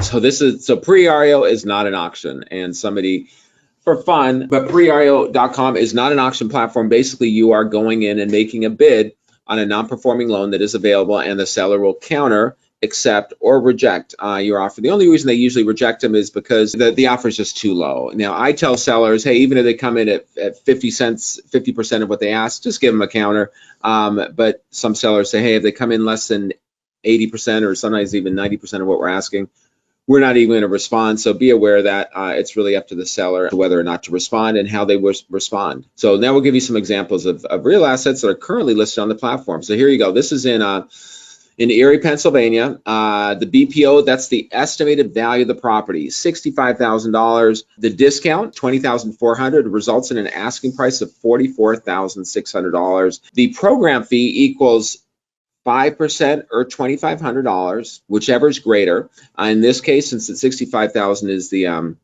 So preREO is not an auction, and somebody for fun, but preREO.com is not an auction platform. Basically, you are going in and making a bid on a non-performing loan that is available, and the seller will counter, accept, or reject your offer. The only reason they usually reject them is because the offer is just too low. Now, I tell sellers, hey, even if they come in at 50 cents, 50% of what they ask, just give them a counter. But some sellers say, hey, if they come in less than 80% or sometimes even 90% of what we're asking, we're not even going to respond. So be aware that it's really up to the seller whether or not to respond and how they respond. So now we'll give you some examples of real assets that are currently listed on the platform. So here you go. This is in Erie, Pennsylvania. The BPO, that's the estimated value of the property, $65,000. The discount, $20,400, results in an asking price of $44,600. The program fee equals 5% or $2,500, whichever is greater. In this case, since it's $65,000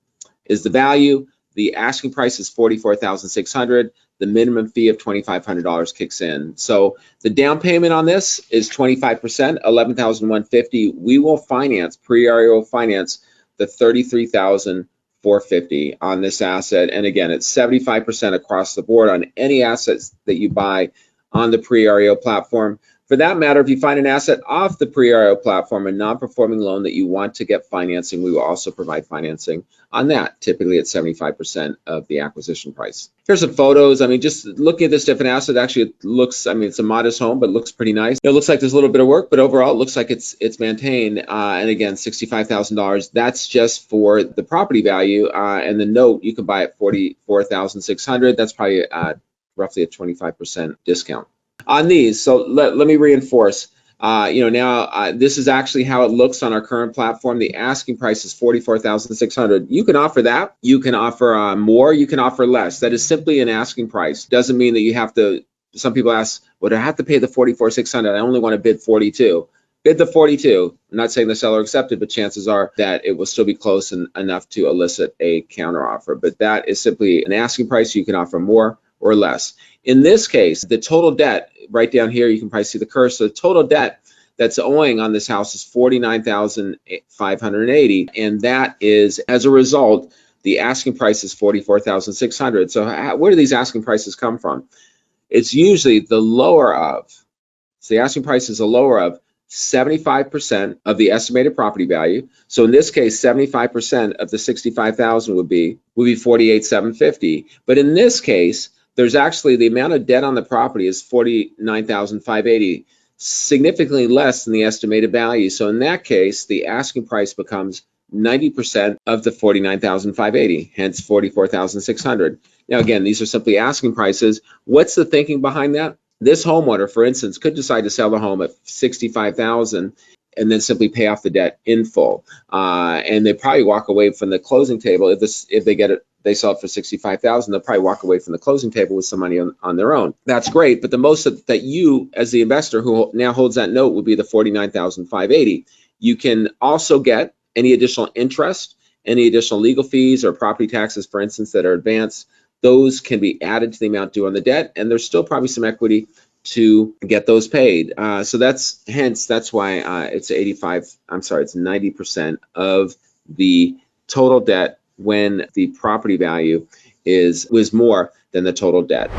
is the value, the asking price is $44,600. The minimum fee of $2,500 kicks in. So the down payment on this is 25%, $11,150. We will finance, preREO finance, the $33,450 on this asset. And again, it's 75% across the board on any assets that you buy on the preREO platform. For that matter, if you find an asset off the preREO platform, a non-performing loan that you want to get financing, we will also provide financing on that, typically at 75% of the acquisition price. Here's some photos. I mean, just looking at this different asset, actually it looks, I mean, it's a modest home, but it looks pretty nice. It looks like there's a little bit of work, but overall it looks like it's maintained. And again, $65,000, that's just for the property value. And the note, you can buy at $44,600. That's probably roughly a 25% discount on these. So let me reinforce, this is actually how it looks on our current platform. The asking price is $44,600. You can offer that. You can offer more. You can offer less. That is simply an asking price. Doesn't mean that you have to. Some people ask, well, do I have to pay the $44,600? I only want to bid 42. Bid the 42. I'm not saying the seller accepted, but chances are that it will still be close enough to elicit a counteroffer. But that is simply an asking price. You can offer more or less. In this case, the total debt, right down here, you can probably see the cursor, the total debt that's owing on this house is $49,580, and that is, as a result, the asking price is $44,600. So where do these asking prices come from? It's usually the lower of, so the asking price is the lower of 75% of the estimated property value. So in this case, 75% of the $65,000 would be $48,750. But in this case, there's actually the amount of debt on the property is $49,580, significantly less than the estimated value. So in that case, the asking price becomes 90% of the $49,580, hence $44,600. Now, again, these are simply asking prices. What's the thinking behind that? This homeowner, for instance, could decide to sell the home at $65,000 and then simply pay off the debt in full. And they probably walk away from the closing table if they get it. They sell it for $65,000. They'll probably walk away from the closing table with some money on their own. That's great, but the most that you, as the investor who now holds that note, would be the $49,580. You can also get any additional interest, any additional legal fees or property taxes, for instance, that are advanced. Those can be added to the amount due on the debt, and there's still probably some equity to get those paid. So that's why it's 90% of the total debt when the property value was more than the total debt.